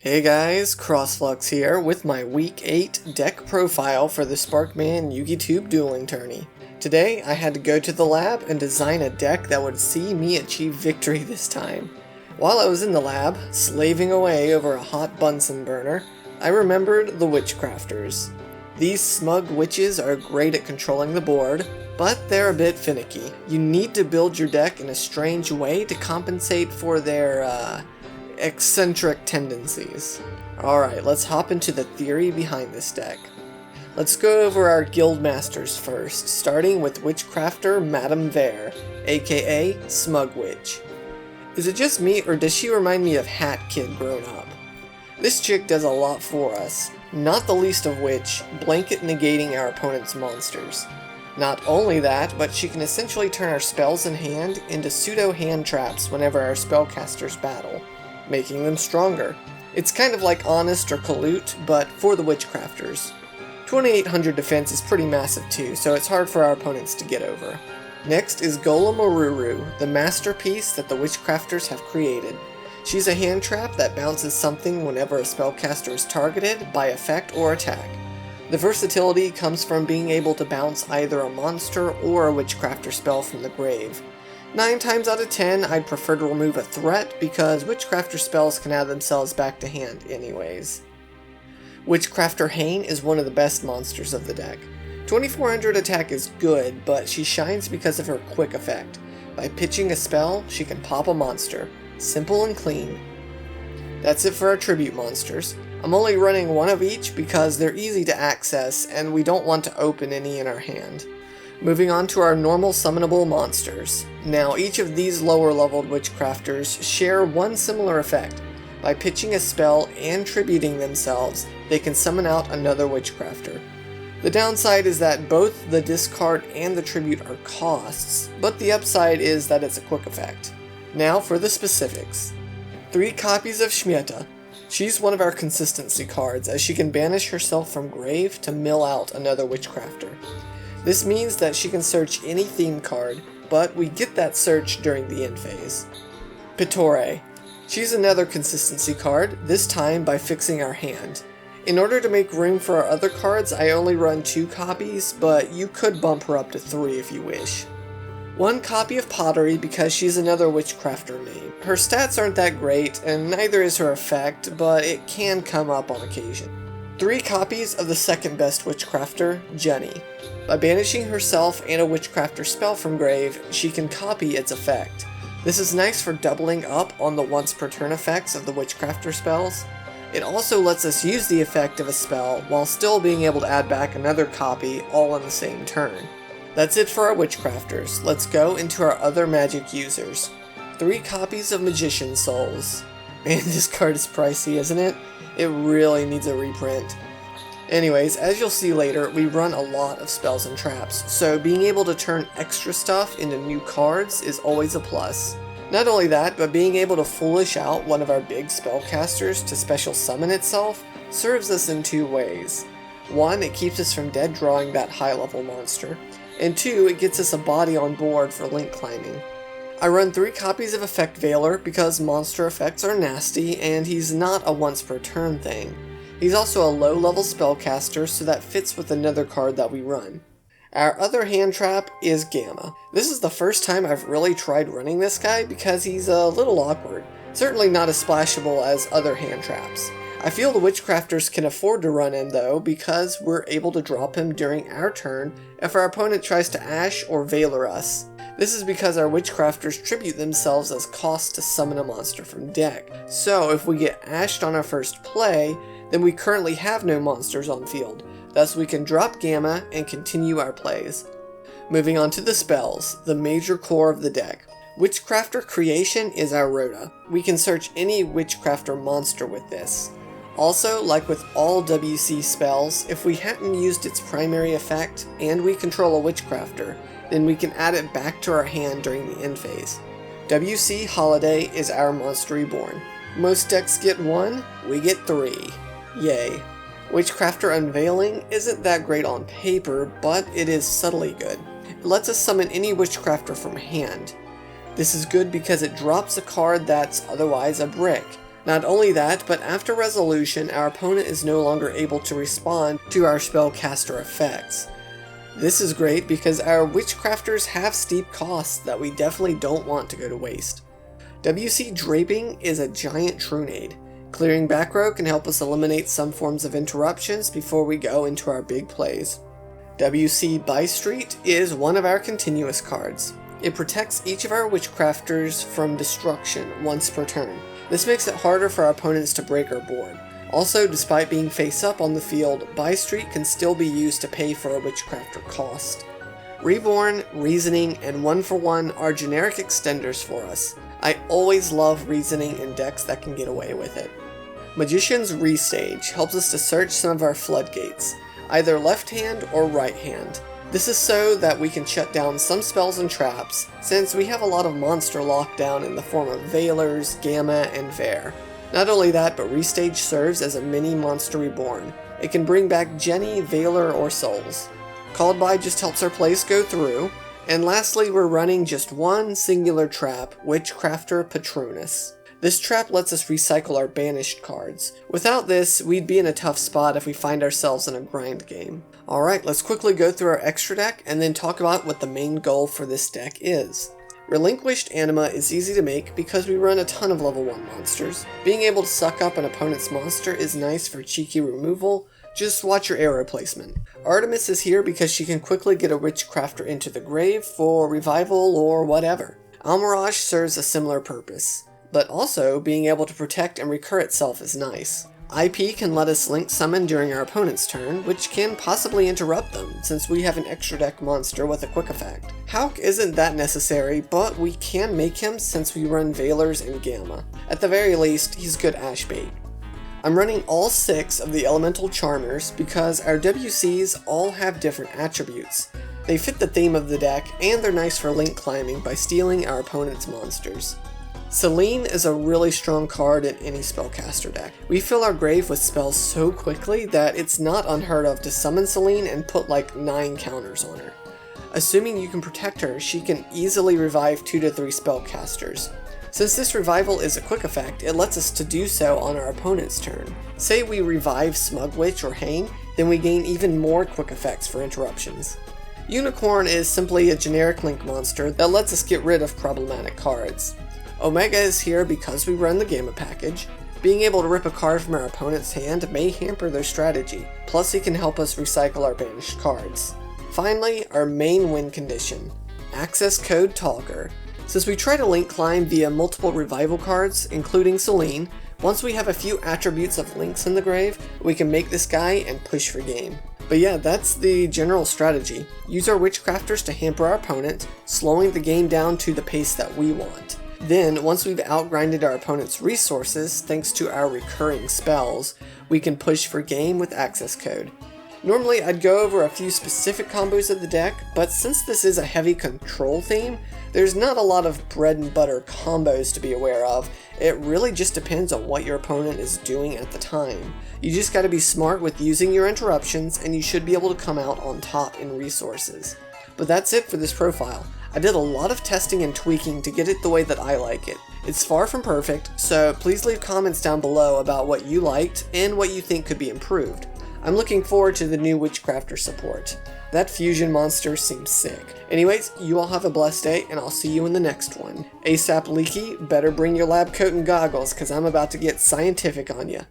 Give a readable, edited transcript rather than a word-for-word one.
Hey guys, Crossflux here with my Week 8 deck profile for the Sparkman Yugitube Dueling Tourney. Today, I had to go to the lab and design a deck that would see me achieve victory this time. While I was in the lab, slaving away over a hot Bunsen burner, I remembered the Witchcrafters. These smug witches are great at controlling the board, but they're a bit finicky. You need to build your deck in a strange way to compensate for their, eccentric tendencies. Alright, let's hop into the theory behind this deck. Let's go over our guild masters first, starting with Witchcrafter Madame Verre, aka Smug Witch. Is it just me, or does she remind me of Hat Kid grown up? This chick does a lot for us, not the least of which, blanket negating our opponent's monsters. Not only that, but she can essentially turn our spells in hand into pseudo hand traps whenever our spellcasters battle, making them stronger. It's kind of like Honest or Colute, but for the Witchcrafters. 2800 defense is pretty massive too, so it's hard for our opponents to get over. Next is Golem Aruru, the masterpiece that the Witchcrafters have created. She's a hand trap that bounces something whenever a spellcaster is targeted by effect or attack. The versatility comes from being able to bounce either a monster or a Witchcrafter spell from the grave. 9 times out of 10, I'd prefer to remove a threat because Witchcrafter spells can add themselves back to hand anyways. Witchcrafter Haine is one of the best monsters of the deck. 2400 attack is good, but she shines because of her quick effect. By pitching a spell, she can pop a monster. Simple and clean. That's it for our tribute monsters. I'm only running one of each because they're easy to access and we don't want to open any in our hand. Moving on to our normal summonable monsters. Now, each of these lower leveled Witchcrafters share one similar effect. By pitching a spell and tributing themselves, they can summon out another Witchcrafter. The downside is that both the discard and the tribute are costs, but the upside is that it's a quick effect. Now for the specifics. 3 copies of Schmietta. She's one of our consistency cards, as she can banish herself from grave to mill out another Witchcrafter. This means that she can search any theme card, but we get that search during the end phase. Pittore. She's another consistency card, this time by fixing our hand. In order to make room for our other cards, I only run 2 copies, but you could bump her up to 3 if you wish. 1 copy of Potterie because she's another Witchcrafter main. Her stats aren't that great, and neither is her effect, but it can come up on occasion. 3 copies of the second best Witchcrafter, Genni. By banishing herself and a Witchcrafter spell from grave, she can copy its effect. This is nice for doubling up on the once per turn effects of the Witchcrafter spells. It also lets us use the effect of a spell while still being able to add back another copy all in the same turn. That's it for our Witchcrafters. Let's go into our other magic users. 3 copies of Magician Souls. Man, this card is pricey, isn't it? It really needs a reprint. Anyways, as you'll see later, we run a lot of spells and traps, so being able to turn extra stuff into new cards is always a plus. Not only that, but being able to foolish out one of our big spellcasters to special summon itself serves us in 2 ways. 1, it keeps us from dead drawing that high level monster, and 2, it gets us a body on board for link climbing. I run 3 copies of Effect Veiler because monster effects are nasty and he's not a once per turn thing. He's also a low level spellcaster, so that fits with another card that we run. Our other hand trap is Gamma. This is the first time I've really tried running this guy because he's a little awkward. Certainly not as splashable as other hand traps. I feel the Witchcrafters can afford to run him though because we're able to drop him during our turn if our opponent tries to Ash or Veiler us. This is because our Witchcrafters tribute themselves as cost to summon a monster from deck. So if we get Ashed on our first play, then we currently have no monsters on field. Thus we can drop Gamma and continue our plays. Moving on to the spells, the major core of the deck. Witchcrafter Creation is our rota. We can search any Witchcrafter monster with this. Also, like with all WC spells, if we hadn't used its primary effect and we control a Witchcrafter, then we can add it back to our hand during the end phase. WC Holiday is our monster reborn. Most decks get 1, we get 3. Yay. Witchcrafter Unveiling isn't that great on paper, but it is subtly good. It lets us summon any Witchcrafter from hand. This is good because it drops a card that's otherwise a brick. Not only that, but after resolution, our opponent is no longer able to respond to our spellcaster effects. This is great because our Witchcrafters have steep costs that we definitely don't want to go to waste. WC Draping is a giant Trunade. Clearing back row can help us eliminate some forms of interruptions before we go into our big plays. WC Bystreet is one of our continuous cards. It protects each of our Witchcrafters from destruction once per turn. This makes it harder for our opponents to break our board. Also, despite being face up on the field, Bystreet can still be used to pay for a Witchcrafter cost. Reborn, Reasoning, and 1-for-1 are generic extenders for us. I always love Reasoning in decks that can get away with it. Magician's Restage helps us to search some of our floodgates, either left hand or right hand. This is so that we can shut down some spells and traps, since we have a lot of monster lockdown in the form of Veilers, Gamma, and Verre. Not only that, but Restage serves as a mini monster reborn. It can bring back Genni, Veiler, or Souls. Called By just helps our plays go through. And lastly, we're running just one singular trap, Witchcrafter Patronus. This trap lets us recycle our banished cards. Without this, we'd be in a tough spot if we find ourselves in a grind game. Alright, let's quickly go through our extra deck and then talk about what the main goal for this deck is. Relinquished Anima is easy to make because we run a ton of level 1 monsters. Being able to suck up an opponent's monster is nice for cheeky removal, just watch your arrow placement. Artemis is here because she can quickly get a Witchcrafter into the grave for revival or whatever. Almiraj serves a similar purpose, but also being able to protect and recur itself is nice. IP can let us link summon during our opponent's turn, which can possibly interrupt them, since we have an extra deck monster with a quick effect. Halq isn't that necessary, but we can make him since we run Veilers and Gamma. At the very least, he's good ash bait. I'm running all 6 of the Elemental Charmers because our WCs all have different attributes. They fit the theme of the deck, and they're nice for link climbing by stealing our opponent's monsters. Selene is a really strong card in any spellcaster deck. We fill our grave with spells so quickly that it's not unheard of to summon Selene and put like 9 counters on her. Assuming you can protect her, she can easily revive 2 to 3 spellcasters. Since this revival is a quick effect, it lets us to do so on our opponent's turn. Say we revive Smugwitch or Haine, then we gain even more quick effects for interruptions. Unicorn is simply a generic link monster that lets us get rid of problematic cards. Omega is here because we run the Gamma package. Being able to rip a card from our opponent's hand may hamper their strategy, plus he can help us recycle our banished cards. Finally, our main win condition, Accesscode Talker. Since we try to link climb via multiple revival cards, including Selene, once we have a few attributes of links in the grave, we can make this guy and push for game. But yeah, that's the general strategy. Use our Witchcrafters to hamper our opponent, slowing the game down to the pace that we want. Then, once we've outgrinded our opponent's resources, thanks to our recurring spells, we can push for game with Accesscode. Normally, I'd go over a few specific combos of the deck, but since this is a heavy control theme, there's not a lot of bread and butter combos to be aware of. It really just depends on what your opponent is doing at the time. You just gotta be smart with using your interruptions, and you should be able to come out on top in resources. But that's it for this profile. I did a lot of testing and tweaking to get it the way that I like it. It's far from perfect, so please leave comments down below about what you liked and what you think could be improved. I'm looking forward to the new Witchcrafter support. That fusion monster seems sick. Anyways, you all have a blessed day, and I'll see you in the next one. A AP Leaky, better bring your lab coat and goggles, cause I'm about to get scientific on ya.